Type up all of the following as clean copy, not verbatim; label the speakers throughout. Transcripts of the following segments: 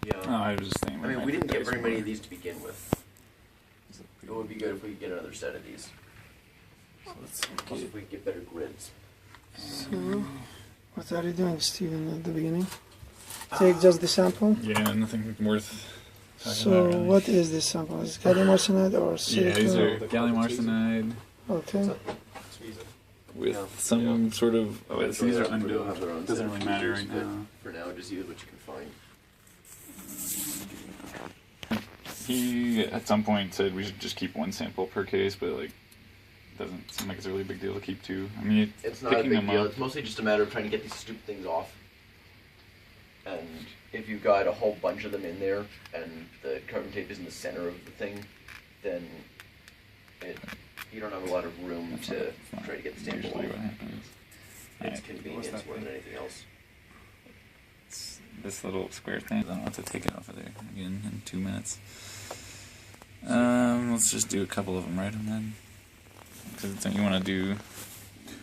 Speaker 1: Yeah.
Speaker 2: Oh, I was just thinking.
Speaker 1: I mean, we didn't get very many of these to begin with. It would be good if we could get another set of these.
Speaker 2: So let's
Speaker 1: Plus, if we could get better grids.
Speaker 3: So, what are you doing, Steven, at the beginning? Take just the sample?
Speaker 2: Yeah, nothing worth talking
Speaker 3: So,
Speaker 2: about. Really.
Speaker 3: what is this sample? Is it gallium arsenide or silicon?
Speaker 2: Yeah, these are gallium arsenide
Speaker 3: Okay.
Speaker 2: with some sort of. Oh,
Speaker 1: Yeah,
Speaker 2: these
Speaker 1: so
Speaker 2: are
Speaker 1: they'll have
Speaker 2: undoped.
Speaker 1: their own
Speaker 2: Doesn't
Speaker 1: set of
Speaker 2: really matter
Speaker 1: features,
Speaker 2: right
Speaker 1: but
Speaker 2: now.
Speaker 1: For now, just use what you can find.
Speaker 2: He at some point said we should just keep one sample per case, but like, doesn't seem like it's a really big deal to keep two. I mean,
Speaker 1: It's not a
Speaker 2: picking
Speaker 1: big
Speaker 2: them
Speaker 1: deal.
Speaker 2: up.
Speaker 1: It's mostly just a matter of trying to get these stupid things off. And if you've got a whole bunch of them in there, and the carbon tape is in the center of the thing, then you don't have a lot of room to try to get the sample
Speaker 2: Usually
Speaker 1: off.
Speaker 2: what happens.
Speaker 1: It's
Speaker 2: Alright,
Speaker 1: convenience
Speaker 2: what's that
Speaker 1: more than
Speaker 2: thing?
Speaker 1: anything else.
Speaker 2: It's this little square thing. I don't want to take it off of there again in 2 minutes. Let's just do a couple of them, right? And then, because you want to do.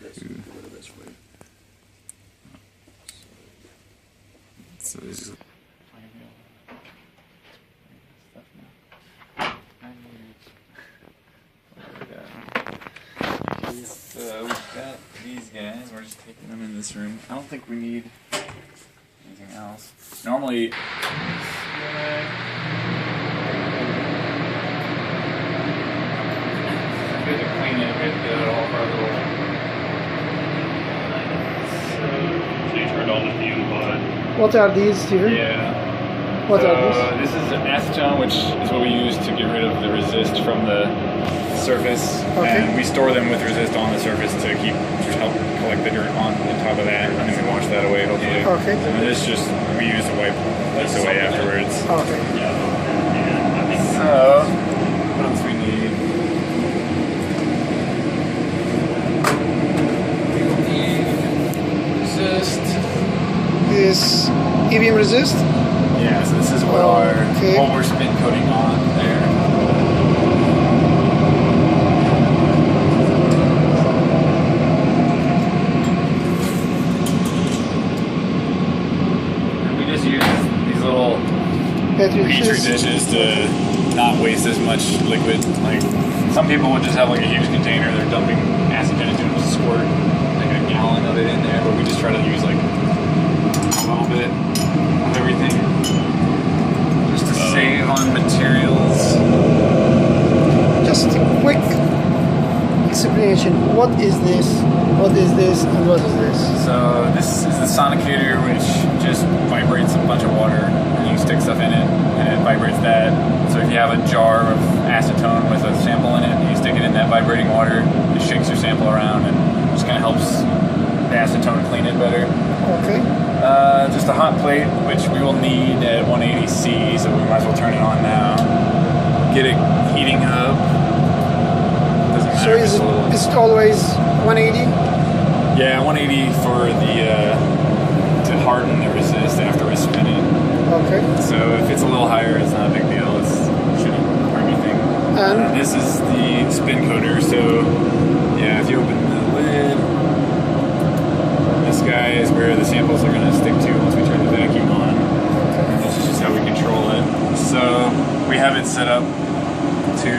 Speaker 1: This,
Speaker 2: Two.
Speaker 1: get rid of this for you.
Speaker 2: So this is. So we've got these guys. We're just taking them in this room. I don't think we need anything else. Normally, good to clean it. We have to get it all of our little.
Speaker 4: So you turned on the fume pod.
Speaker 3: What are these, Steven?
Speaker 2: Yeah.
Speaker 3: What are
Speaker 2: This is an acetone, which is what we use to get rid of the resist from the surface,
Speaker 3: Okay.
Speaker 2: and we store them with resist on the surface to help collect the dirt on top of that, and then we wash that away hopefully.
Speaker 3: Okay.
Speaker 2: And this just we use to wipe this away afterwards.
Speaker 3: Okay.
Speaker 2: So what else we need? Resist.
Speaker 3: Is e-beam resist?
Speaker 2: Yeah, so this is what
Speaker 3: Okay.
Speaker 2: what we're spin coating on there. And we just use these little
Speaker 3: Petri
Speaker 2: petri
Speaker 3: dishes?
Speaker 2: dishes to not waste as much liquid. Like some people would just have like a huge container they're dumping acetone into and just squirt like a gallon of it in there, but we just try to use like a little bit of everything just to save on materials.
Speaker 3: Just a quick explanation. What is this? What is this? And what is this?
Speaker 2: So this is the sonicator, which just vibrates a bunch of water, and you stick stuff in it, and it vibrates that. So if you have a jar of acetone with a sample in it, and you stick it in that vibrating water, it shakes your sample around and just kind of helps the acetone clean it better.
Speaker 3: Okay.
Speaker 2: Just a hot plate, which we will need at 180°C, so we might as well turn it on now. Get it heating up. Doesn't matter
Speaker 3: So
Speaker 2: if
Speaker 3: is
Speaker 2: it's a little...
Speaker 3: it always 180?
Speaker 2: Yeah, 180 for the to harden the resist after we spin it.
Speaker 3: Okay.
Speaker 2: So if it's a little higher, it's not a big deal. It shouldn't harm anything.
Speaker 3: And?
Speaker 2: This is the spin coater. So yeah, if you open the lid, this guy is where the samples are going to stick to once we turn the vacuum on. And this is just how we control it. So we have it set up to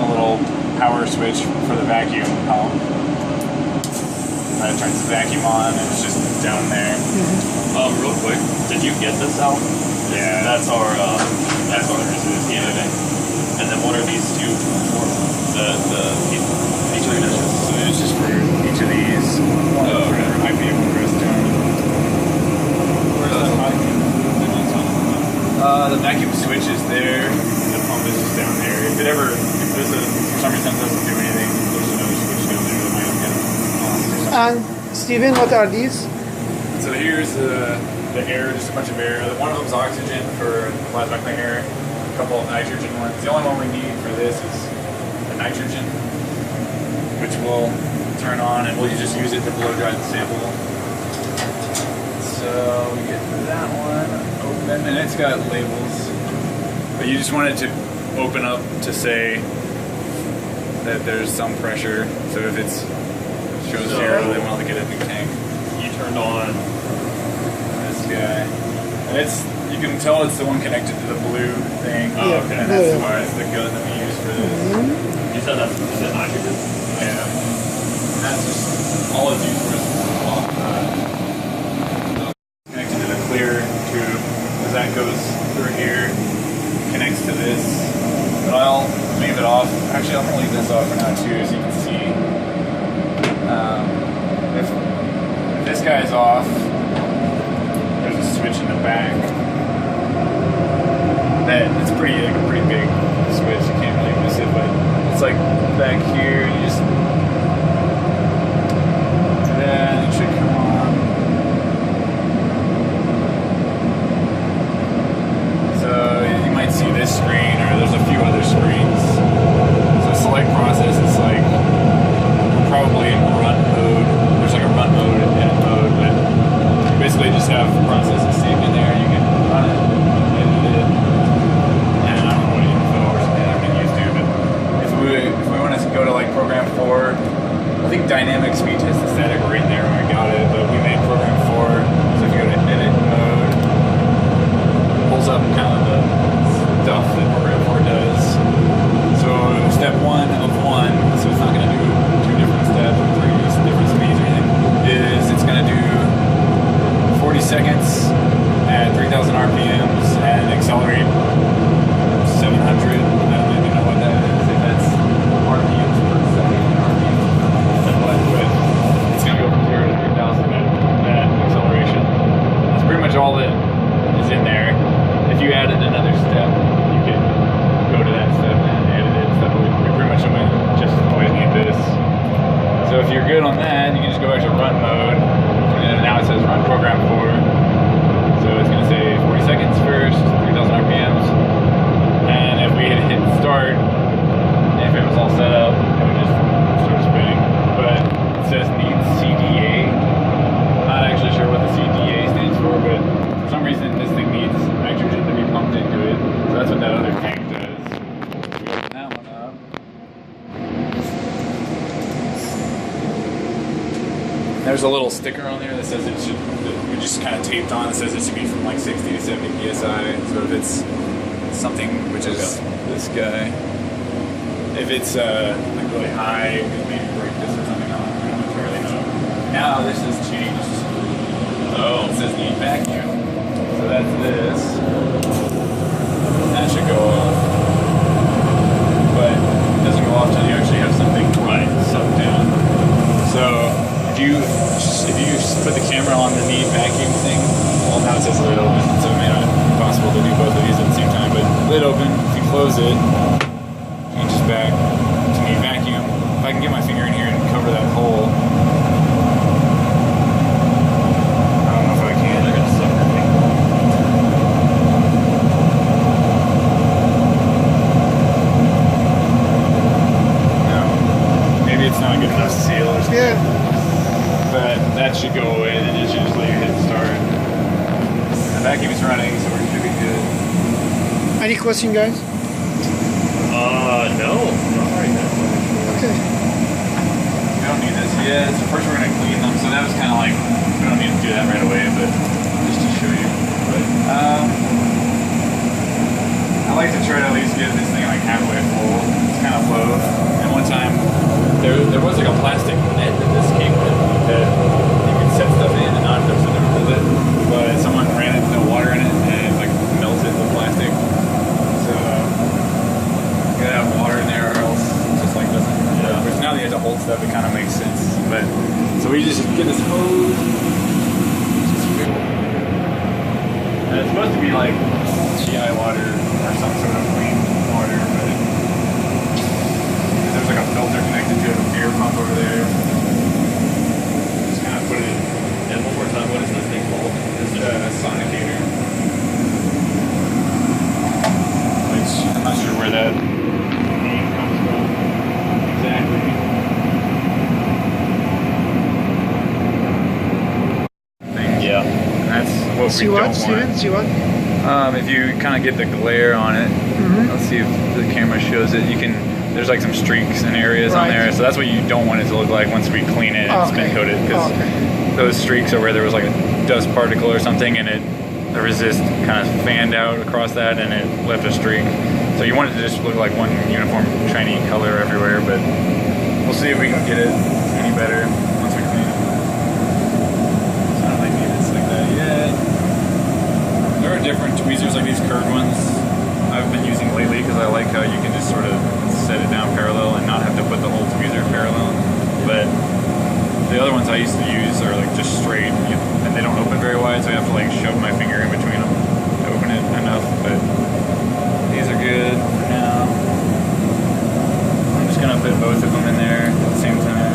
Speaker 2: a little power switch for the vacuum pump. That turns the vacuum on, and it's just down there.
Speaker 4: Real quick, did you get this out?
Speaker 2: Yeah.
Speaker 4: That's our resist unit. And then what are these two for? The petri dishes.
Speaker 2: So it's just for each of these. One for IPM, one for acetone. Where's the vacuum? The vacuum switch is there. The pump is just down there. If this for some reason doesn't do anything, there's another switch down there that might get on or something.
Speaker 3: And Steven, what are these?
Speaker 2: So here's the air, just a bunch of air. One of them's oxygen for plasma cleaner, a couple of nitrogen ones. The only one we need for this is the nitrogen, which we'll turn on and we'll just use it to blow dry the sample. So we get that one open, and it's got labels, but you just want it to open up to say that there's some pressure. So if it shows zero, then we'll get a new tank.
Speaker 4: You turned on
Speaker 2: This guy, and You can tell it's the one connected to the blue thing.
Speaker 3: Oh, okay.
Speaker 2: And that's why it's the gun that we use for this.
Speaker 4: You said that's nitrogen?
Speaker 2: Yeah. And that's just all it's used for is connected to the clear tube, because that goes through here, connects to this. But I'll leave it off. Actually, I'm gonna leave this off for now too, so you can see. If this guy's off, there's a switch in the back. That it's a pretty big switch. You can't really miss it, but it's like back here. You just then it should come on. So you might see this screen, or there's a few other screens. So select process. It's like probably in run mode. There's like a run mode and edit mode, but you basically just have processes saved in there. You can run it, edit it, and I don't know what info or something I'm gonna use to. But if we want to go to like program 4, I think dynamic speed test is static right there when we got it, but we made program 4. So if you go to edit mode, it pulls up kind of the stuff that program 4 does. So step 1 of 1, so it's not going to do 2 different steps or 3 different speeds or anything, is it's going to do 40 seconds at 3,000 RPMs and accelerate 700. I don't even know what that is, if that's RPMs per second, RPMs per what, but it's going to go from 0 to 3,000 at that acceleration. That's pretty much all that is in there. If you added another step, you could go to that step and edit it. So we pretty much just always need this. So if you're good on that, you can just go back to run mode, and now it says run program 4. So it's going to say 40 seconds first, 3,000 RPMs, and if we had hit start, if it was all set up, it would just start spinning. But it says needs CDA. Not actually sure what the CDA stands for, but for some reason this thing needs nitrogen to be pumped into it. So that's what that other tank does. We open that one up. There's a little sticker on there that says it should, we just kind of taped on, it says it should be from like 60 to 70 psi. So if it's something, which is this guy, if it's like really high, it maybe break this or something. I don't really know. Now this has changed. Oh, it says need vacuum. So that's this. That should go off. But it doesn't go off until you actually have something sucked down. So if you put the camera on the need vacuum thing, well now it says lid open, so it may not be possible to do both of these at the same time, but lid open, if you close it, changes back to need vacuum. If I can get my finger in here and cover that hole, I don't know if I can. They're gonna suck me. No. Maybe it's not good enough to seal or something.
Speaker 3: Yeah.
Speaker 2: But that should go away, then you should just let you hit start. The vacuum is running, so we should be good.
Speaker 3: Any question, guys?
Speaker 4: No. Not right now.
Speaker 3: Okay.
Speaker 2: We don't need this yet, so first we're going to clean them. So that was kind of like, we don't need to do that right away, but just to show you. But I like to try to at least get this thing like halfway full. It's kind of low. And one time, there was like a plastic net that this came with that you could set stuff in and not have to hold it. But someone ran it, no water in it, and it like melted the plastic. So you gotta have water in there or else it just like doesn't work. Which now that you have to hold stuff, it kind of makes sense. But so we just get this hose. And it's supposed to be like GI water or some sort of clean water, but there's like a filter connected to a beer pump over there. Just kind of put it in.
Speaker 4: And one more time, what is this thing called?
Speaker 2: It's a sonicator. Which I'm not sure where that name comes from exactly. Yeah, and that's what
Speaker 3: See
Speaker 2: we
Speaker 3: what,
Speaker 2: don't
Speaker 3: Steven?
Speaker 2: want.
Speaker 3: See what?
Speaker 2: If you kind of get the glare on it, let's see if the camera shows it. You can. There's like some streaks and areas on there, so that's what you don't want it to look like once we clean it and spin coat it, because those streaks are where there was like a dust particle or something, and it the resist kind of fanned out across that and it left a streak. So you want it to just look like one uniform shiny color everywhere, but we'll see if we can get it any better once we clean it. It's not like it's like that yet. There are different tweezers like these curved ones I've been using lately because I like how you can just sort of set it down parallel and not have to put the whole tweezer parallel. But the other ones I used to use are like just straight and they don't open very wide, so I have to like shove my finger in between them to open it enough. But these are good for now. I'm just gonna put both of them in there at the same time.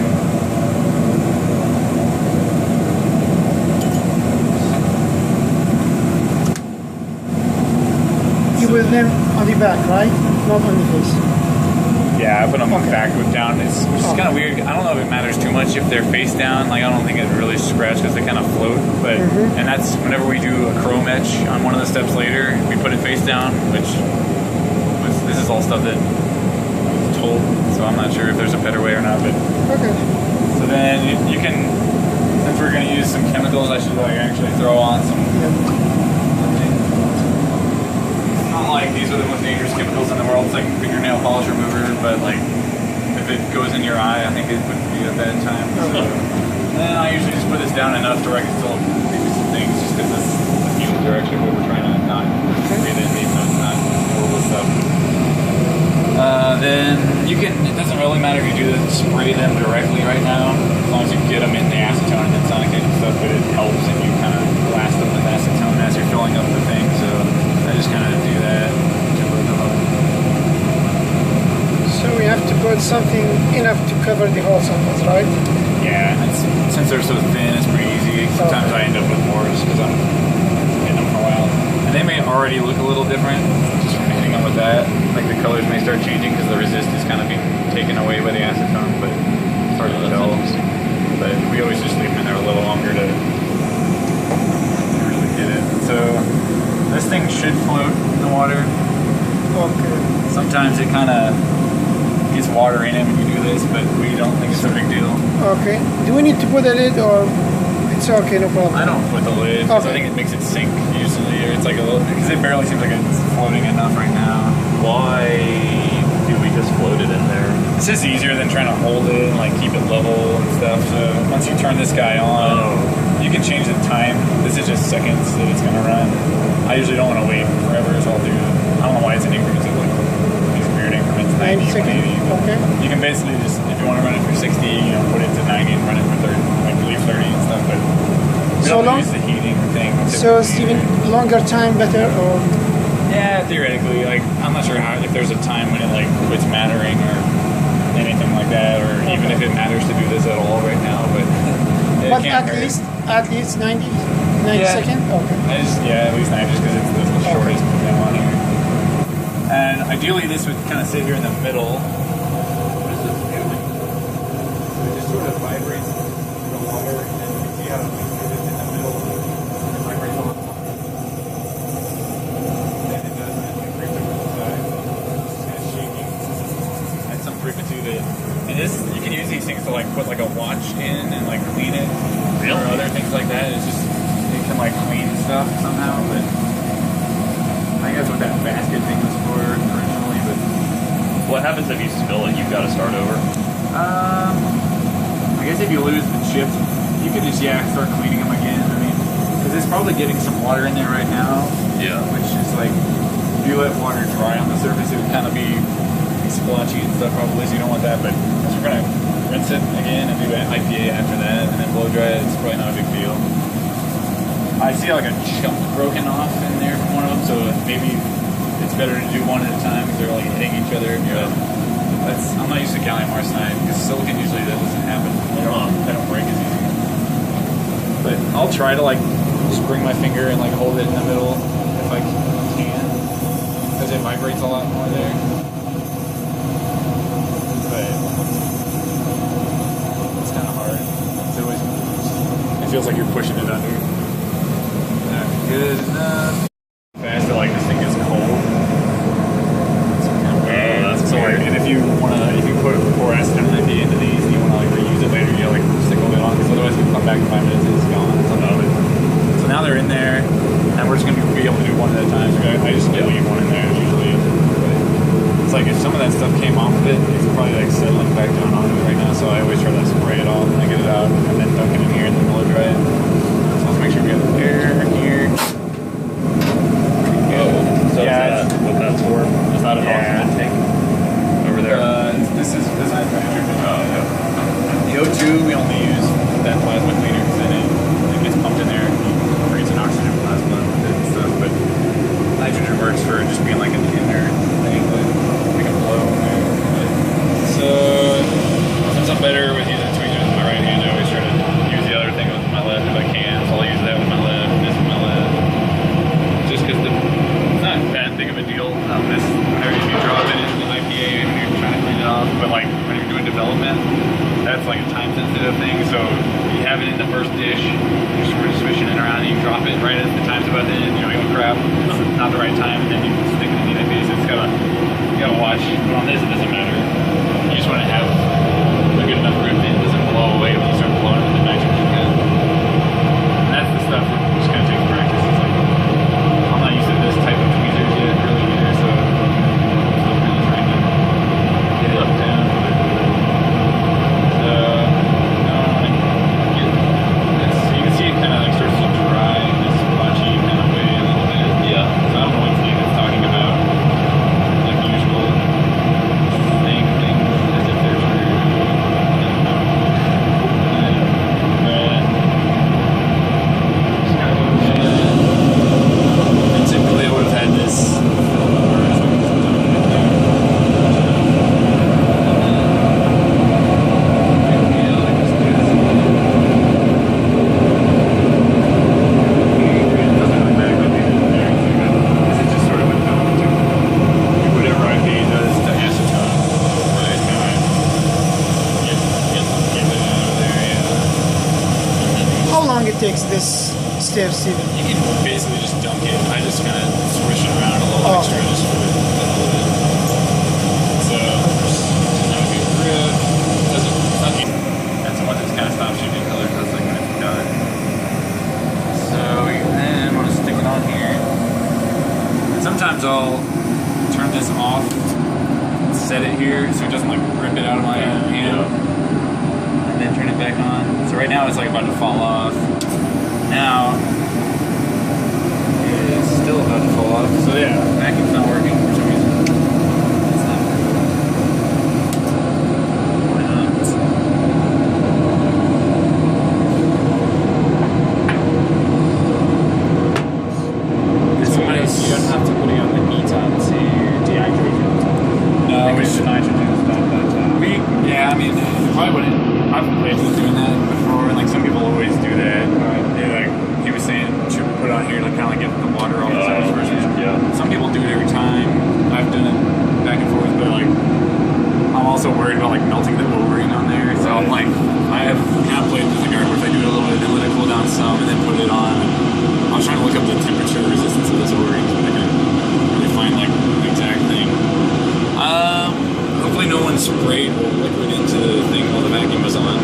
Speaker 3: You put them on the back, right? Not on the face.
Speaker 2: Yeah, I put them backward down. Which is kind of weird. I don't know if it matters too much if they're face down. Like I don't think it really scratch because they kind of float. But and that's whenever we do a chrome etch on one of the steps later, we put it face down. Which this is all stuff that I was told, so I'm not sure if there's a better way or not. But
Speaker 3: Okay.
Speaker 2: so then you can, since we're gonna use some chemicals, I should like actually throw on some. Like these are the most dangerous chemicals in the world. It's like fingernail polish remover, but like if it goes in your eye, I think it would be a bad time. So then I usually just put this down enough to where I can still do some things, just because the fumes are actually what we're trying to not get in, even though it's not horrible stuff. Then you can. It doesn't really matter if you do this, spray them directly right now, as long as you get them in the acetone and then tonicate and stuff. But it helps if you kind of blast them with acetone as you're filling up the thing. So I just kind of do that to put them up.
Speaker 3: So we have to put something enough to cover the whole samples, right?
Speaker 2: Yeah, since they're so thin, it's pretty easy. Sometimes I end up with more just because I'm hitting them for a while. And they may already look a little different just from hitting them with that. Like the colors may start changing because the resist is kind of being taken away by the acetone, but it's hard to tell. But we always just leave them in there a little longer to really get it. So this thing should float in the water.
Speaker 3: Okay.
Speaker 2: Sometimes it kind of gets water in it when you do this, but we don't think it's a big deal.
Speaker 3: Okay. Do we need to put a lid or it's okay, no problem?
Speaker 2: I don't put the lid because I
Speaker 3: Okay.
Speaker 2: think it makes it sink usually, or it's like a little, because it barely seems like it's floating enough right now.
Speaker 4: Why do we just float it in there?
Speaker 2: It's just easier than trying to hold it and like keep it level and stuff. So once you turn this guy on, you can change the time. This is just seconds that it's gonna run. I usually don't want to wait forever, so I'll do. I don't know why it's in increments of like these weird increments, 90, 180.
Speaker 3: Okay.
Speaker 2: You can basically just, if you want to run it for 60, you know, put it to 90 and run it for 30, like leave 30 and stuff. But we
Speaker 3: So
Speaker 2: don't
Speaker 3: long?
Speaker 2: use the heating thing.
Speaker 3: So it's
Speaker 2: typically.
Speaker 3: even longer time better or?
Speaker 2: Yeah, theoretically, like I'm not sure how if there's a time when it like quits mattering or anything like that, or even if it matters to do this at all right now. But it
Speaker 3: But
Speaker 2: can't
Speaker 3: at
Speaker 2: hurt.
Speaker 3: least 90
Speaker 2: Yeah.
Speaker 3: seconds? Okay.
Speaker 2: At least 90, just because it's the shortest thing on here. And ideally, this would kind of sit here in the middle. What is this doing? It just sort of vibrates in the water, and you can see how it is in the middle. It vibrates all the time. Then it does, and it creeps over the side. It's kind of shaking at some frequency. And this, you can use these things to like put like a watch in and like clean it, or other things like that. It's just it can like clean stuff somehow, but I think that's what that basket thing was for originally. But
Speaker 4: What happens if you spill it? You've got to start over.
Speaker 2: I guess if you lose the chip, you could just start cleaning them again. I mean, because it's probably getting some water in there right now.
Speaker 4: Yeah.
Speaker 2: Which is like, if you let water dry on the surface, it would kind of be splotchy and stuff probably, so you don't want that. But we're gonna rinse it again and do an IPA after that, and then blow dry it. It's probably not a big deal. I see like a chunk broken off in there from one of them, so maybe it's better to do one at a time because they're like hitting each other.
Speaker 4: Yeah.
Speaker 2: I'm not used to gallium arsenide because silicon usually that doesn't happen. They don't break as easy. But I'll try to like just bring my finger and like hold it in the middle if I can, because it vibrates a lot more there. But it's kind of hard. It feels like you're pushing it under. Good enough. Fast, like this thing is cold. It's kind of weird.
Speaker 4: That's
Speaker 2: so
Speaker 4: weird.
Speaker 2: like, and if you pour acetone at the end of these, and you want to like reuse it later, you like stick a lid on, because otherwise, if you come back in 5 minutes, it's gone. So now they're in there, and we're just gonna like settling back down on it right now, so I always try to spray it off and then get it out, and then dunk it in here and then blow dry it. So let's make sure we got air here.
Speaker 4: So yeah, is that what that's for? Is that an oxygen tank over there?
Speaker 2: This is nitrogen.
Speaker 4: Oh, yeah.
Speaker 2: The O2 we only use that plasma cleaner because then it gets pumped in there and it creates an oxygen plasma with it and stuff. But nitrogen works for just being like an inner thing that we can blow in there. So since I'm better with using tweezers with my right hand, I always try to use the other thing with my left if I can. So I'll use that with my left and this with my left. Just because it's not that big of a deal. Whenever you drop it into the IPA when you're trying to clean it off, but like when you're doing development, that's like a time sensitive thing. So you have it in the first dish, you're sort of swishing it around, and you drop it right as the time's about to end. You know, you go crap, it's not the right time, and then you stick it in the IPA. So it's you gotta watch. But on this, it doesn't matter. You just want to have a good enough grip that it doesn't blow away when you start blowing with the nitrogen gun. And that's the stuff that just kind of takes practice. It's like I'm not used to this type of tweezers yet, really either, so I'm still really trying to get it up down. So, you can see it kind of like starts to dry in this splotchy kind of way a little bit. Yeah. So I don't know what Steve is talking about. Like usual thing as if there's weird. Just kind of and typically I would have had this filled over or something.
Speaker 3: Takes this step, Steven?
Speaker 2: You can basically just dunk it. I just kind of swish it around a little extra just for a little bit. So, not a good grip. That's what just kind of stops shooting color. That's like when it's done. So, then I'm going to stick it on here. And sometimes I'll turn this off, set it here so it doesn't like rip it out of my hand. And then turn it back on. So right now it's like about to fall off. Now it's still about to fall off. So yeah, vacuum's not working for some reason. It's not working. Why not? It's nice. You don't have to put it on the meter to dehydrate it. No, it's the nitrogen stuff. Yeah, I mean, probably wouldn't. I've played with doing that before, and like some people always do that. Like he was saying, should we put it on here to kind of like get the water off the surface first? Yeah. Some people do it every time. I've done it back and forth, but like I'm also worried about like melting the O-ring on there. So I'm like, I have kind of played with the guard where if I do it a little bit, then let it cool down some, and then put it on. I was trying to look up the temperature resistance of those O-rings, but I couldn't really find like the exact thing. Hopefully no one sprayed liquid into the thing while the vacuum was on,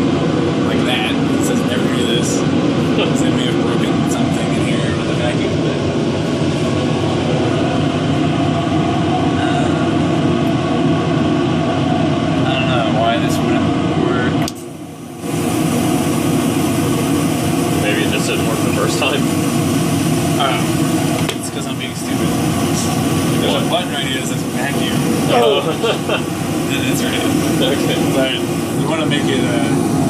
Speaker 2: like that. It says never do this. Because they may have broken something in here with the vacuum. But I don't know why this wouldn't work.
Speaker 4: Maybe it just didn't work the first time.
Speaker 2: It's because I'm being stupid. There's a button right here that says vacuum. That's right. Okay. But you want to make it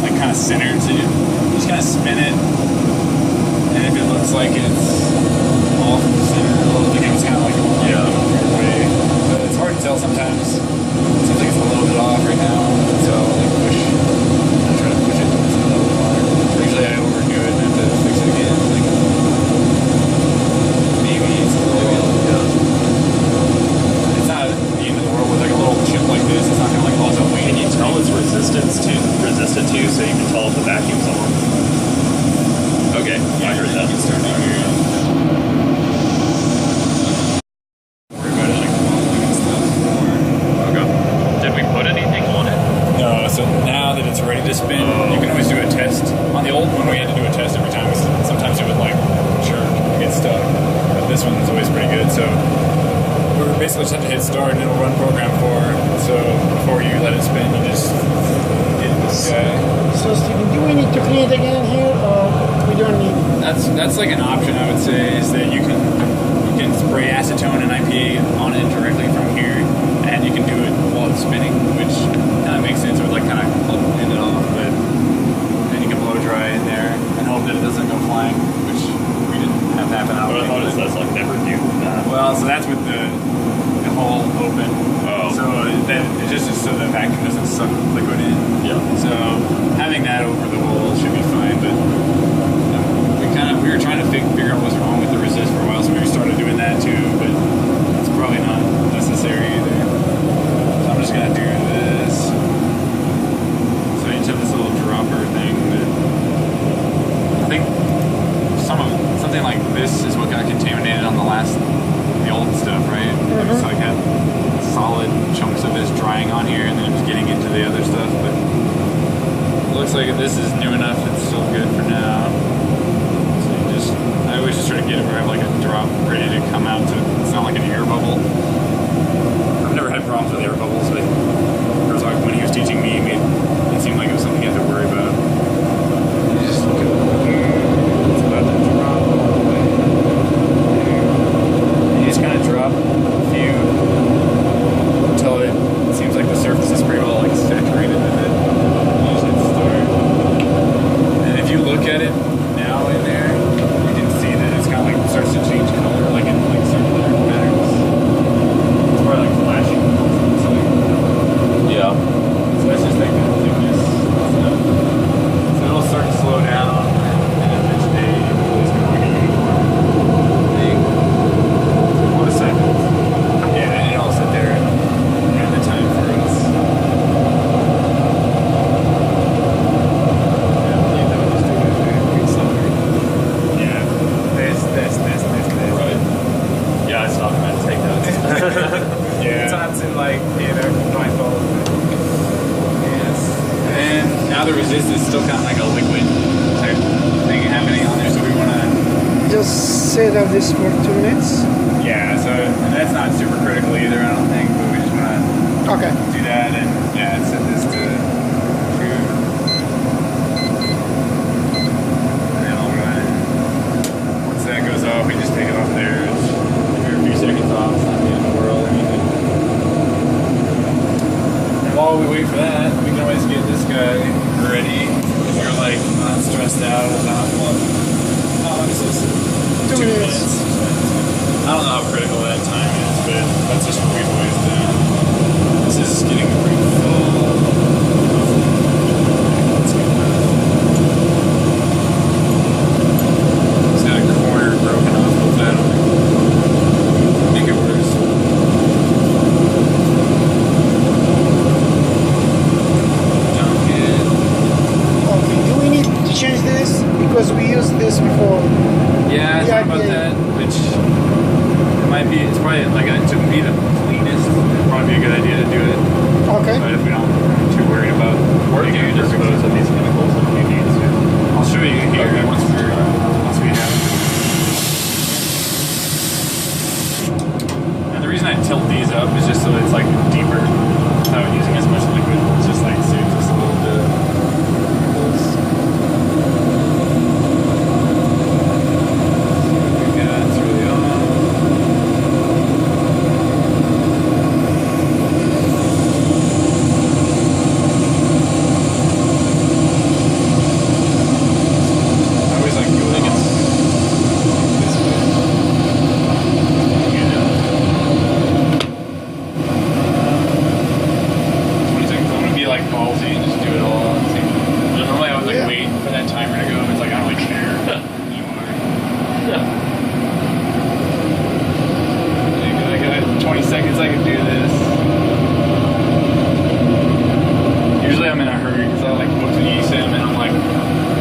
Speaker 2: like kind of centered, so you just kind of spin it, and if it looks like it's off the center a little bit, it's kind of like way. But it's hard to tell sometimes. It seems like it's a little bit off right now, so I'll like I try to push it just a little bit more. Usually I overdo it and have to fix it again. Like maybe it's a little. It's not the end of the world with like a little chip like this. It's not gonna like cause a weight.
Speaker 4: Can you tell its resistant to, so you can tell if the vacuum's on? Okay, yeah, I heard that.
Speaker 2: You can start right here. basically just have to hit start and it'll run program 4. So before you let it spin, you just hit this guy.
Speaker 3: So Stephen, do we need to clean it again here, or we don't need it?
Speaker 2: That's like an option, I would say, is that you can spray acetone and IPA on it directly from here, and you can do it while it's spinning, which kind of makes sense. It would like kind of end it off, but then you can blow dry in there and hope that it doesn't go flying, which we didn't have happen out.
Speaker 4: But I thought that's like never do that.
Speaker 2: Well, so that's with the hole open.
Speaker 4: Oh.
Speaker 2: So then it's just so the vacuum doesn't suck liquid in.
Speaker 4: Yeah.
Speaker 2: So having that over the hole should be fine, but we were trying to figure out what's wrong with the resist for a while, so we started doing that too, but it's probably not necessary either. So I'm just gonna do this. So you just have this little dropper thing that I think something like this is what got contaminated on the old stuff, right? It was like had solid chunks of this drying on here, and then it was getting into the other stuff. But it looks like if this is new enough, it's still good for now. I always just try to get it where I have like a drop ready to come out so it's not like an air bubble. I've never had problems with air bubbles, but Herzog, when he was teaching me, it seemed like it was something you had to worry about. You just go here, it's about to drop all the way there. You just kind of drop a few until it seems like the surface is pretty well like saturated with it. You just hit start. And if you look at it now in there, starts to change color, like in like circular patterns. It's probably like flashing.
Speaker 1: Yeah.
Speaker 2: So that's just like the thickness. So it'll start to slow down, and then eventually it's going to be a uniform thing. What a second. Yeah, and it'll sit there and run the time for us. Yeah, I believe that would just do it very accelerate. Yeah. This.
Speaker 4: Right. Yeah, I stopped and I had to take notes.
Speaker 2: Yeah.
Speaker 5: Sometimes in like, my phone.
Speaker 2: Yes. And now the resist is still kind of like a liquid type thing happening on there, so we want to
Speaker 3: Just set up this for 2 minutes.
Speaker 2: yeah, so and that's not super critical either, I don't think, but we just want to
Speaker 3: Okay.
Speaker 2: do that and yeah, set this to true. And then I'll run it. Once that goes off, we just take it off there. It's a few seconds off, it's not the end of the world or anything. And while we wait for that, we can always get this guy ready. If you're like not stressed out about how long is this?
Speaker 3: 2 minutes.
Speaker 2: I don't know how critical that time is, but that's just what we've always done. This is getting pretty full. Let's get that. It's got a corner broken off of that. Make it worse. Don't get.
Speaker 3: Okay, do we need to change this? Because we used this before.
Speaker 2: Yeah, I thought about that, which it might be, it's probably like to be the cleanest, it'd probably be a good idea to do it.
Speaker 3: Okay.
Speaker 2: But if we don't, I'm too worried about
Speaker 4: Where do you dispose of these chemicals if you need to?
Speaker 2: I'll show you here
Speaker 4: Okay.
Speaker 2: once we have it. And the reason I tilt these up is just so it's like deeper without using as much liquid. It's just like saves us a little bit. Yeah, it's really on. I always like going this way. You know. 20 seconds. I'm gonna be like ballsy and just do it all at the same time. Normally I would like wait for that timer to go. It's like I don't really care anymore. I got 20 seconds. I can do this. Usually I'm in a hurry because I like booked an eSIM and I'm like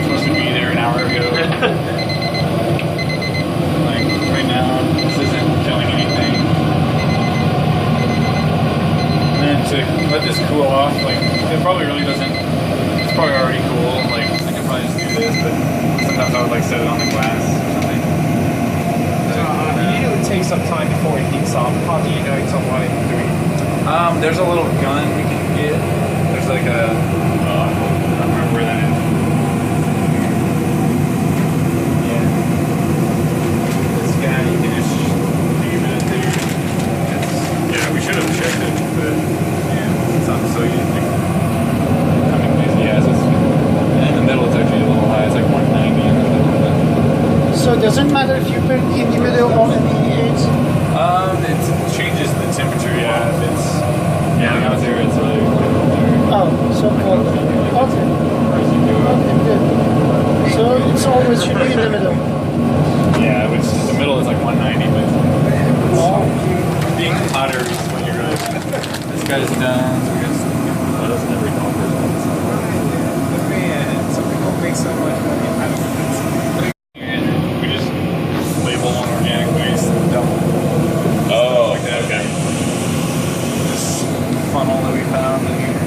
Speaker 2: supposed to be there an hour ago. Like right now, this isn't killing anything. And then to let this cool off, like it probably really doesn't. It's probably already cool. Like I could probably just do this, but sometimes I would like set it on the glass or something.
Speaker 5: It usually takes some time before it heats soft hockey like someone doing?
Speaker 2: There's a little gun you can get. There's like a, I don't remember where that is. Yeah. This guy, you can just leave it there. Yeah, we should have checked it, but yeah, it's not so easy. Yeah, it's in the middle. It's actually a little high. It's like 190 in the middle.
Speaker 3: So it doesn't matter if you put it in the middle or in the edge?
Speaker 2: It changes the temperature, yeah. If it's out there, it's like...
Speaker 3: Oh, so okay. Okay, good. So it's always should be in the middle.
Speaker 2: Yeah, which the middle is like 190, but being hotter is what you're really... This guy's done.
Speaker 4: That doesn't every doctor.
Speaker 5: Man, some people make so much money. I don't know.
Speaker 2: We just label on organic waste and dump.
Speaker 4: Oh,
Speaker 2: like that.
Speaker 4: okay.
Speaker 2: This funnel that we found in here.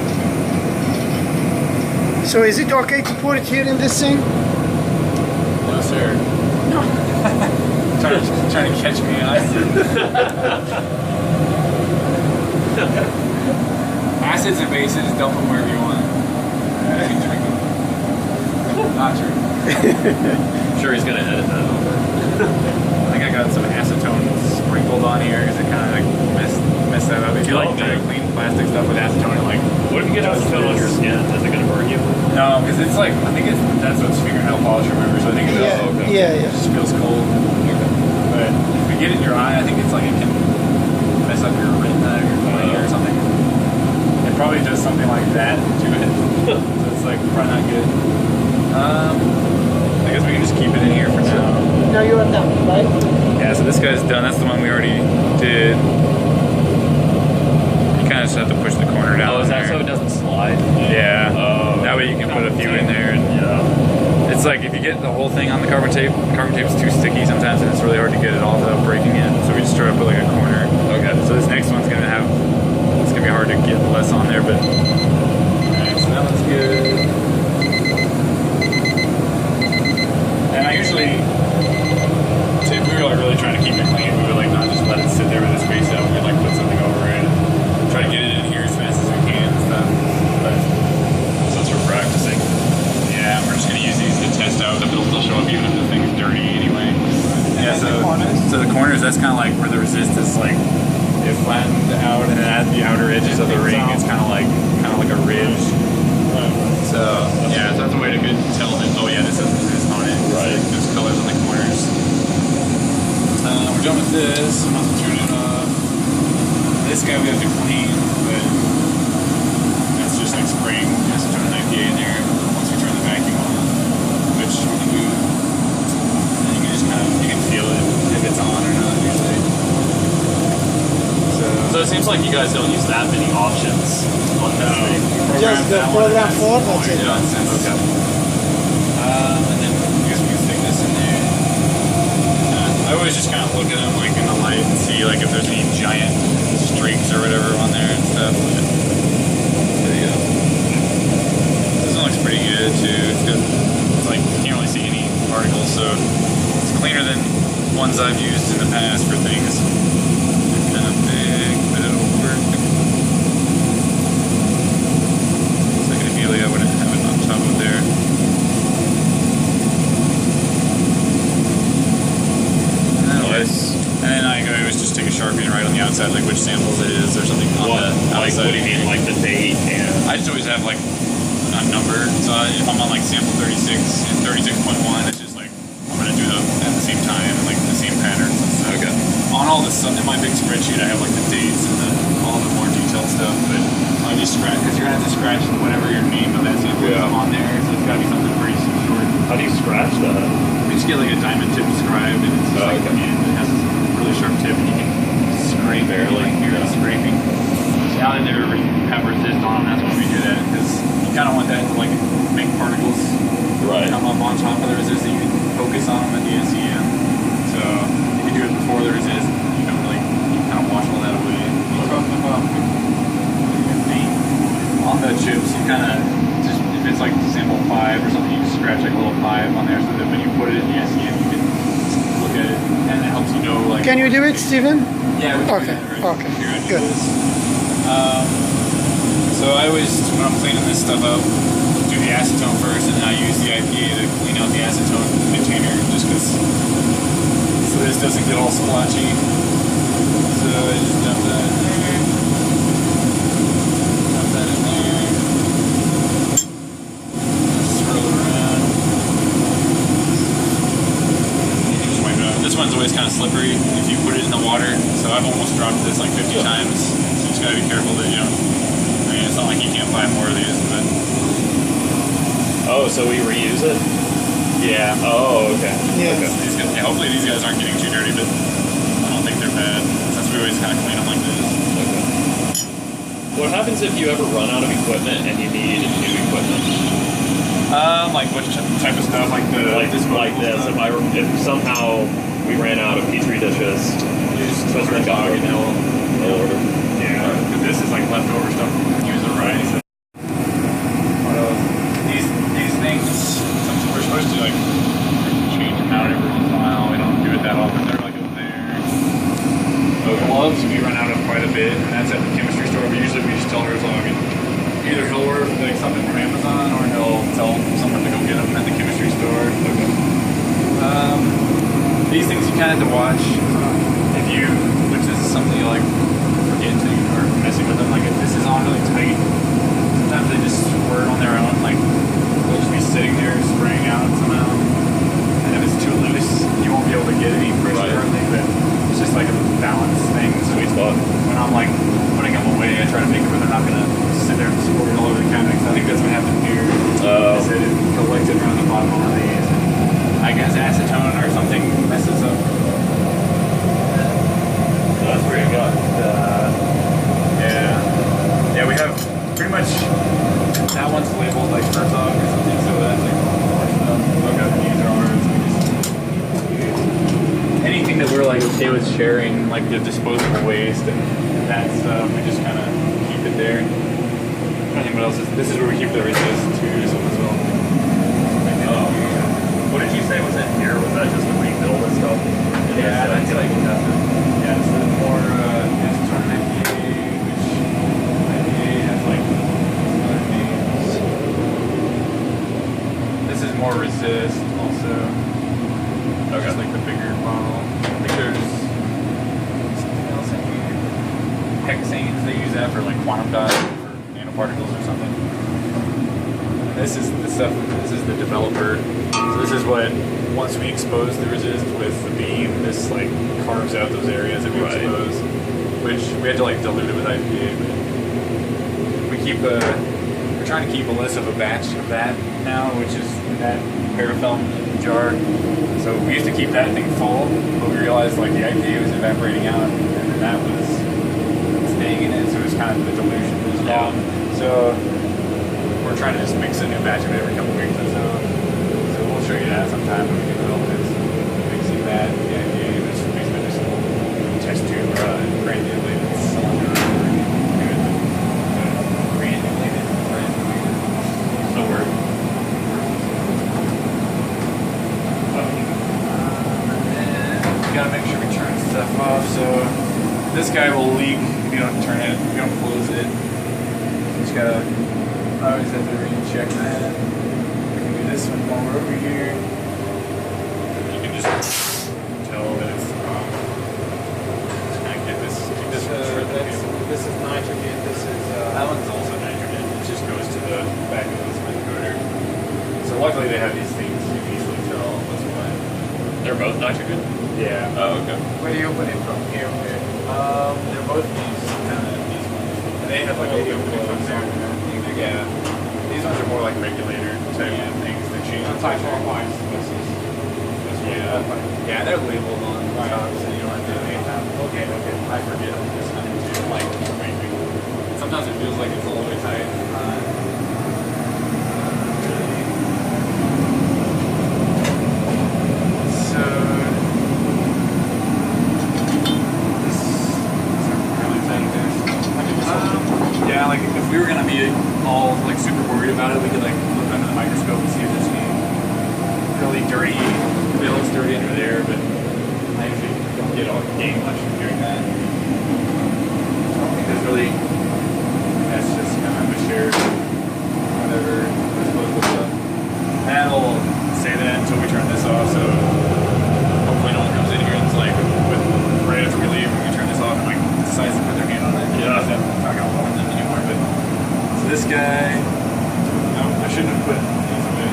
Speaker 3: So is it okay to put it here in this thing?
Speaker 2: No, sir.
Speaker 3: No.
Speaker 2: trying to catch me on acids and bases, dump them wherever you want. Drink them. Not true.
Speaker 4: I'm sure he's gonna edit that over.
Speaker 2: I think I got some acetone sprinkled on here because it kind of like messed that up. If you like trying to clean plastic stuff with acetone, like
Speaker 4: What if you get acetone on your skin? Is it gonna burn you?
Speaker 2: no, because it's like I think that's what's fingernail polish remover. So I think it
Speaker 3: Yeah,
Speaker 2: does.
Speaker 4: okay.
Speaker 3: yeah,
Speaker 2: It
Speaker 3: yeah.
Speaker 2: just feels cold. But if you get it in your eye, I think it's like it can mess up your retina or your cornea or something. It probably does something like that to it. So it's like probably not good. I guess we can just keep it in here for now.
Speaker 3: Now you're done, right?
Speaker 2: Yeah, so this guy's done. That's the one we already did. You kind of just have to push the corner down.
Speaker 4: Oh, is that
Speaker 2: there.
Speaker 4: so it doesn't slide?
Speaker 2: Yeah.
Speaker 4: Oh.
Speaker 2: That way you can put a few in there. And
Speaker 4: Yeah.
Speaker 2: it's like if you get the whole thing on the carbon tape's too sticky sometimes, and it's really hard to get it off without breaking it. So we just try to put like a corner.
Speaker 4: Okay.
Speaker 2: So this next one's gonna have. It's gonna be hard to get less on there, but. Alright, so that one's good. And I usually, if we were like really trying to keep it clean, we would like not just let it sit there with its face out. We'd like put something over it and try to get it in here as fast as we can and stuff. But
Speaker 4: So it's for practicing.
Speaker 2: yeah, we're just gonna use these to test out. It'll still show up even if the thing is dirty anyway. Yeah, so the corners, that's kind of like where the resist is like it flattened out, and then at the outer edges of the ring, it's kind of like a ridge. So yeah, so that's a way to tell that. Oh yeah, this has resist on it.
Speaker 4: Right.
Speaker 2: Like, there's colors on the corners. We're done with this. I'm about to turn it off. This guy we have to clean, but that's just like spraying acetone and IPA in there. Once we turn the vacuum on, which we can do, then you can just kind of feel it if it's on or not usually.
Speaker 4: So it seems like you guys don't use that many options on this thing.
Speaker 3: Just the program 4, that's it.
Speaker 4: Okay.
Speaker 2: And then I guess we can stick this in there. I always just kind of look at them like in the light and see like if there's any giant streaks or whatever on there and stuff. But there you go. This one looks pretty good too. It's good. It's like you can't really see any particles, so it's cleaner than ones I've used in the past for things. It's kind of big, but it'll work. It's like ideally I wouldn't have it on top of there. And then I always just take a Sharpie and write on the outside like which samples it is or something on the outside.
Speaker 4: What do you mean, like the date and?
Speaker 2: I just always have like a number. So if I'm on like sample 36 and 36.1, it's just like I'm gonna do them at the same time and like the same patterns and stuff.
Speaker 4: Okay.
Speaker 2: On all this stuff in my big spreadsheet, I have like the dates and all the more detailed stuff. But I just scratch because you're gonna have to scratch whatever your name of that sample is on there. So it's gotta be something pretty short.
Speaker 4: How do you scratch that?
Speaker 2: You just get like a diamond tip scribe and it's just like
Speaker 4: okay.
Speaker 2: it has a really sharp tip and you can scrape
Speaker 4: Barely.
Speaker 2: like hear the scraping. Now that they have resist on them, that's when we do that because you kind of want that to like make particles come up on top of the resist that you can focus on them at the SEM. So if you do it before the resist, you don't really kind of wash all that away. On the chips, you kind of just if it's like sample 5 or something, you just scratch like a little 5 on there so that when you put it in the SEM, you can look at it and it helps you know like.
Speaker 3: Can you do it, Stephen?
Speaker 2: Yeah, we can do
Speaker 3: Okay.
Speaker 2: that, right?
Speaker 3: Okay.
Speaker 2: Here, I do
Speaker 3: Good.
Speaker 2: this. So I always, when I'm cleaning this stuff up, do the acetone first, and then I use the IPA to clean out the acetone container, just because, so this doesn't get all splotchy. So I just dump that in there. Dump that in there. Swirl it around. You can just wipe it out. This one's always kind of slippery if you put it in the water, so I've almost dropped this like 50 times. So you just gotta be careful that you don't. I mean, it's not like you can't buy more of these, but.
Speaker 4: Oh, so we reuse it?
Speaker 2: Yeah.
Speaker 4: Oh, okay.
Speaker 3: Yeah.
Speaker 4: Okay.
Speaker 2: These guys, yeah, hopefully these guys aren't getting too dirty, but I don't think they're bad since we always kind of clean them like this.
Speaker 4: Okay. What happens if you ever run out of equipment and you need new equipment?
Speaker 2: Like what type of stuff? Like the
Speaker 4: Like this?
Speaker 2: stuff?
Speaker 4: If somehow we ran out of Petri dishes,
Speaker 2: You just
Speaker 4: That's
Speaker 2: order a
Speaker 4: what
Speaker 2: dog
Speaker 4: I'm
Speaker 2: and they'll
Speaker 4: order.
Speaker 2: yeah. Because this is like leftover stuff from user rights. What else? These things, we're supposed to like change them out every once in a while. We don't do it that often. They're like up there. Gloves we run out of quite a bit, and that's at the chemistry store. But usually we just tell Herzog, and either he'll order like something from Amazon, or he'll tell someone to go get them at the chemistry store. These things you kind of have to watch if you, which is something you like forget to or messing with them. Like if this is on really tight, sometimes they just squirt on their own. Like they'll just be sitting there spraying out somehow. And if it's too loose, you won't be able to get any pressure or anything. But it's just like a balance thing.
Speaker 4: Sweet spot.
Speaker 2: When I'm like putting them away, I try to make it where they're not gonna sit there and squirt all over the cabinet. I think that's what happened here.
Speaker 4: Oh.
Speaker 2: Is that it collected around the bottom of these. I guess acetone or something messes up.
Speaker 4: So that's where you got.
Speaker 2: Yeah, we have pretty much that one's labeled like Herzog or something, so that's like more stuff. Okay, these are ours. Anything that we're like okay with sharing, like the disposable waste and that stuff, we just kind of keep it there. I don't think what else is. This is where we keep the resist too, so as well.
Speaker 4: What did you say was in here? Was that just to rebuild and stuff?
Speaker 2: Yeah, that's like yeah, it's more it's turn IPA, which IPA has like other names. This is more resist also.
Speaker 4: Okay.
Speaker 2: Just like the bigger bottle. I think there's something else in here. Hexanes, they use that for like quantum dots for nanoparticles or something. This is the stuff, this is the developer. So this is what, once we expose the resist with the beam, this like carves out those areas that we expose. Which we had to like dilute it with IPA, but we keep we're trying to keep less of a batch of that now, which is in that parafilm jar. So we used to keep that thing full, but we realized like the IPA was evaporating out and then that was staying in it, so it was kind of the dilution was wrong. So we're trying to just mix a new batch of it every couple weeks or so. So we'll show you that sometime when we get development. Mixing that, the IPA, which is basically just a test tube granulated cylinder. Granulated.
Speaker 4: So we're.
Speaker 2: And we gotta make sure we turn stuff off. So this guy will leak if you don't turn it, if you don't close it. Just gotta. I always have to recheck that. We can do this one while we're over here. You can just tell that it's just kind of get this. Keep this
Speaker 5: This is nitrogen. This is
Speaker 2: that one's also nitrogen. It just goes to the back of the spin coater. So luckily they have these things. You can easily tell what's what.
Speaker 4: They're both nitrogen?
Speaker 2: Yeah.
Speaker 4: Oh, okay.
Speaker 5: where do you open it from? Here, here.
Speaker 2: They're both these kind of these ones. And they have like a little bit of there. Yeah. These ones are more like regulator type things that change the
Speaker 5: Type
Speaker 2: temperature.
Speaker 5: of lines. This is.
Speaker 2: Yeah, they're labeled on the top, so you don't have to.
Speaker 5: Okay.
Speaker 2: I forget this time too. Like, maybe. Sometimes it feels like it's a little bit tight. So this is really tight there. Yeah, like if we were gonna be all like super worried about it, we could like look under the microscope and see if there's any really dirty. It looks dirty under there, but I usually don't gain much from doing that. I don't think there's really. That's just kind of a shared whatever. That'll say that until we turn this off. So hopefully no one comes in here and it's like right after we leave when we turn this off and like decides to put their hand on it.
Speaker 4: Yeah.
Speaker 2: It's not gonna warn them anymore. But so this guy. No, I shouldn't have put these away.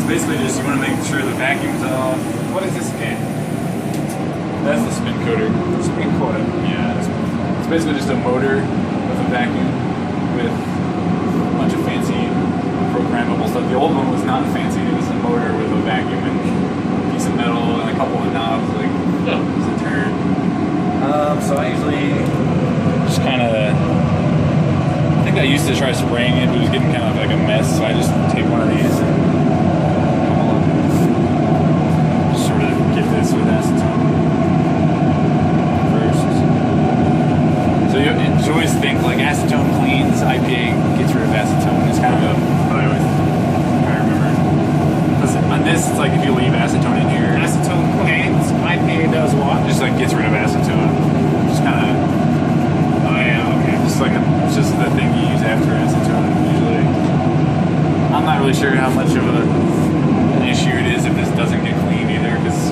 Speaker 2: Basically just you want to make sure the vacuum's off. What is this again? That's the spin coater. Spin coater. Yeah. It's basically just a motor with a vacuum with a bunch of fancy programmable stuff. The old one was not fancy. It was a motor with a vacuum and a piece of metal and a couple of knobs. Like it was a turd. So I usually just kind of. I think I used to try spraying it, but it was getting kind of like a mess. So I just take one of these. Get this with acetone first. So you always think like acetone cleans, IPA gets rid of acetone. It's kind of what I always try to remember. Because on this, it's like if you leave acetone in here,
Speaker 5: Acetone cleans, IPA does what?
Speaker 2: just like gets rid of acetone. Just kind of.
Speaker 5: Oh yeah, okay.
Speaker 2: Just like it's just the thing you use after acetone usually. I'm not really sure how much of an issue it is if this doesn't get clean either, because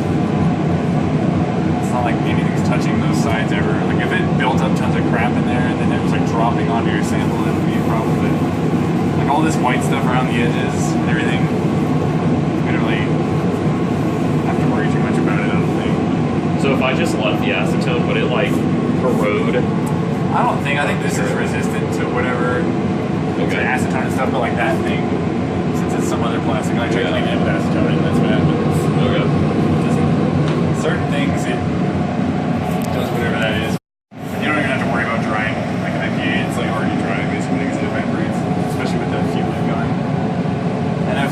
Speaker 2: it's not like anything's touching those sides ever. Like if it built up tons of crap in there and then it was like dropping onto your sample, it would be a problem. But like all this white stuff around the edges and everything, we don't really have to worry too much about it, I don't think.
Speaker 4: So if I just left the acetone, would it like corrode?
Speaker 2: I don't think. I think this is resistant to whatever to acetone and stuff, but like that thing, since it's some other plastic, I tried cleaning it with acetone and that's what happens.
Speaker 4: Okay.
Speaker 2: Certain things, it does whatever that is. You don't even have to worry about drying like an IPA. It's like already dry basically because it evaporates, especially with the fuel going. And if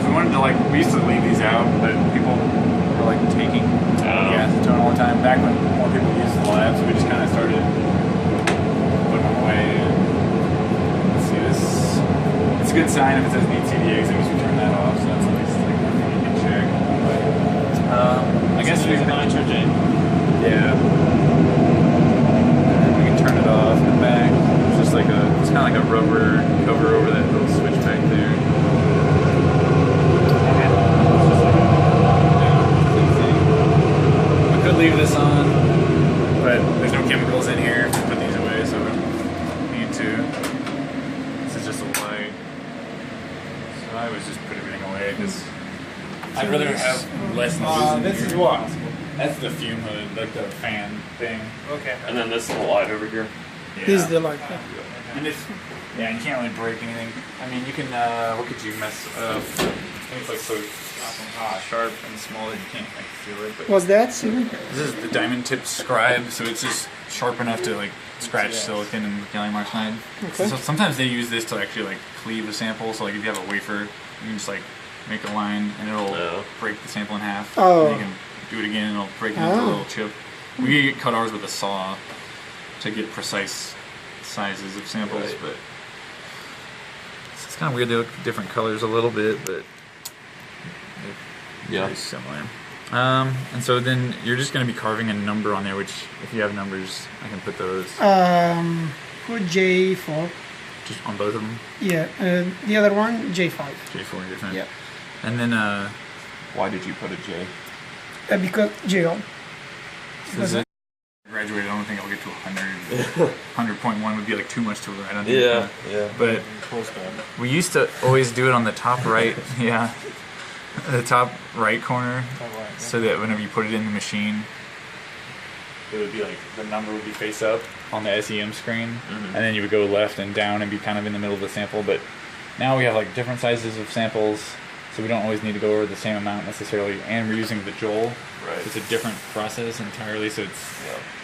Speaker 2: we wanted to like, we used to leave these out, but people were like taking the acetone all the time. Back when more people used the lab, so we just kind of started putting them away. And let's see this. It's a good sign if it says need CDX, it means we turn that off. So that's at least like one thing you can check. I guess we can
Speaker 5: nitrogen.
Speaker 2: Yeah. And we can turn it off in the back. It's just like it's kind of like a rubber cover over that little switch back there. I could leave this on, but there's no chemicals in here. Put these away, so we don't need to. This is just a light. So I always just put everything away because I'd rather have less noise in
Speaker 5: This
Speaker 2: here.
Speaker 5: is what?
Speaker 2: That's the fume hood, like the fan thing.
Speaker 5: Okay.
Speaker 4: And then this is the light over here.
Speaker 2: Yeah.
Speaker 3: This is the light.
Speaker 2: And if, yeah, you can't really break anything. I mean, you can, what could you mess up? Things like so sharp and small that you can't like feel it. But
Speaker 3: What's that, Steven?
Speaker 2: this is the diamond tip scribe, so it's just sharp enough to like scratch silicon and gallium arsenide.
Speaker 3: Okay.
Speaker 2: So sometimes they use this to actually like cleave a sample. So like if you have a wafer, you can just like make a line and it'll break the sample in half.
Speaker 3: Oh.
Speaker 2: And you can do it again and it'll break it into a little chip. We cut ours with a saw to get precise sizes of samples, but it's kind of weird. They look different colors a little bit, but they're very similar. And so then you're just going to be carving a number on there, which if you have numbers, I can put those
Speaker 3: Put J4.
Speaker 2: just on both of them.
Speaker 3: Yeah, the other one, J5.
Speaker 2: J4 different.
Speaker 3: Yeah.
Speaker 2: And then
Speaker 1: Why did you put a J?
Speaker 3: Because J1.
Speaker 2: Is it graduated? I don't think I'll get to 100. 100.1 would be like too much to write on.
Speaker 1: Yeah.
Speaker 2: But we used to always do it on the top right. Yeah. The top right corner, so that whenever you put it in the machine, it would be like the number would be face up on the SEM screen, and then you would go left and down and be kind of in the middle of the sample. But now we have like different sizes of samples, so we don't always need to go over the same amount necessarily. And we're using the Joule.
Speaker 1: Right.
Speaker 2: It's a different process entirely, so it's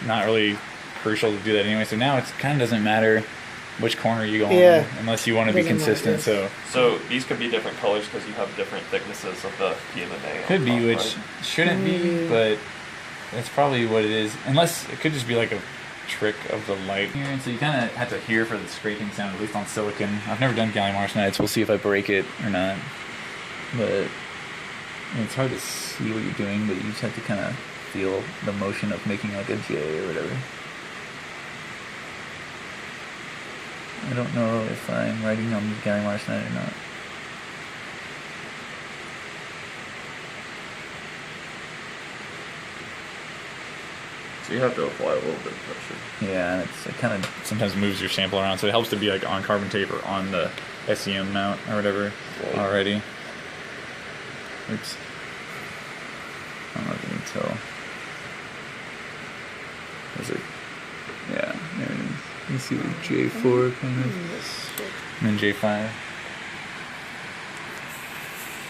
Speaker 2: not really crucial to do that anyway. So now it kind of doesn't matter which corner you go on, unless you want to be
Speaker 3: Doesn't
Speaker 2: consistent.
Speaker 3: matter.
Speaker 4: So these could be different colors because you have different thicknesses of the PMMA.
Speaker 2: Could be, which shouldn't be, but that's probably what it is. Unless it could just be like a trick of the light. And so you kind of have to hear for the scraping sound, at least on silicon. I've never done gallium arsenide, so we'll see if I break it or not.
Speaker 6: but it's hard to see what you're doing, but you just have to kind of feel the motion of making like a J or whatever. I don't know if I'm writing on gallium arsenide or not.
Speaker 4: So you have to apply a little bit of pressure.
Speaker 6: Yeah, and it kind of sometimes moves your sample around, so it helps to be like on carbon tape or on the SEM mount or whatever already. Oops. I don't know if you can tell. Is it? Yeah, there it is. You see the J4 kind of, and then J5.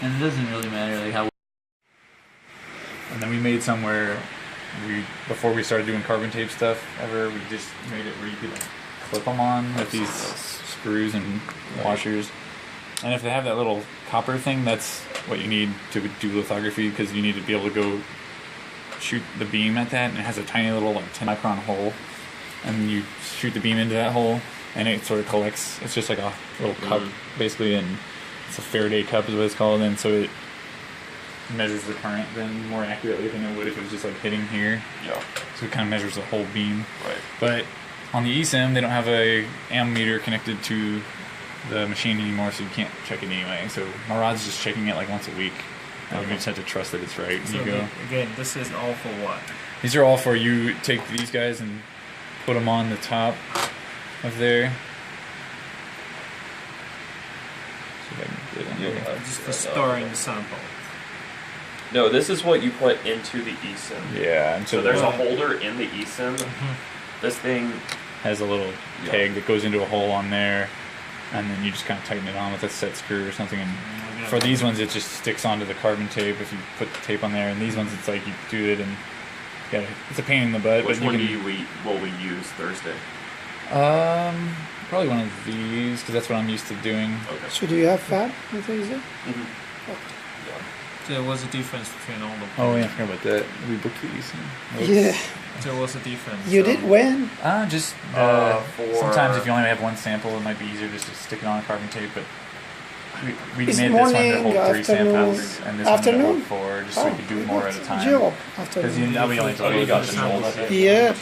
Speaker 6: And it doesn't really matter like how. And then we made somewhere before we started doing carbon tape stuff ever, we just made it where you could like clip them on with these screws and washers. And if they have that little copper thing, that's what you need to do lithography, because you need to be able to go shoot the beam at that, and it has a tiny little like 10 micron hole, and you shoot the beam into that hole and it sort of collects. It's just like a little cup basically, and it's a Faraday cup is what it's called, and so it measures the current then more accurately than it would if it was just like hitting here.
Speaker 4: Yeah.
Speaker 6: So it kind of measures the whole beam.
Speaker 4: Right.
Speaker 6: But on the eSIM, they don't have a ammeter connected to the machine anymore, so you can't check it anyway. So my rod's just checking it like once a week. And we just have to trust that it's right. And
Speaker 5: So
Speaker 6: you go.
Speaker 5: again, this is all for what?
Speaker 6: These are all for you take these guys and put them on the top of there. See if I can get in here.
Speaker 5: Just for storing the sample.
Speaker 4: No, this is what you put into the eSIM.
Speaker 6: Yeah, and
Speaker 4: So there's a holder in the eSIM. This thing
Speaker 6: has a little peg that goes into a hole on there, and then you just kind of tighten it on with a set screw or something. And for these ones, it just sticks onto the carbon tape if you put the tape on there. And these ones, it's like you do it, and yeah, it's a pain in the butt.
Speaker 4: Which
Speaker 6: but
Speaker 4: one
Speaker 6: you
Speaker 4: will we use Thursday?
Speaker 6: probably one of these, because that's what I'm used to doing.
Speaker 4: Okay.
Speaker 3: So do you have fab? I think is it?
Speaker 5: So what's the difference between all the?
Speaker 6: Oh yeah, I forgot about that. We booked these.
Speaker 3: Yeah.
Speaker 5: So what's the difference?
Speaker 3: You did when?
Speaker 6: Just
Speaker 4: for-
Speaker 6: sometimes if you only have one sample, it might be easier just to stick it on a carbon tape. But we
Speaker 3: Is
Speaker 6: made
Speaker 3: morning,
Speaker 6: this one to hold 3
Speaker 3: afternoon?
Speaker 6: samples, and this one to
Speaker 3: Afternoon?
Speaker 6: hold 4, just so we could do more at a time.
Speaker 3: Job
Speaker 6: Because
Speaker 3: afternoon.
Speaker 6: now we only have to
Speaker 4: Oh, you
Speaker 6: load
Speaker 4: got
Speaker 6: the
Speaker 4: the
Speaker 6: samples.
Speaker 4: samples.
Speaker 3: Yeah.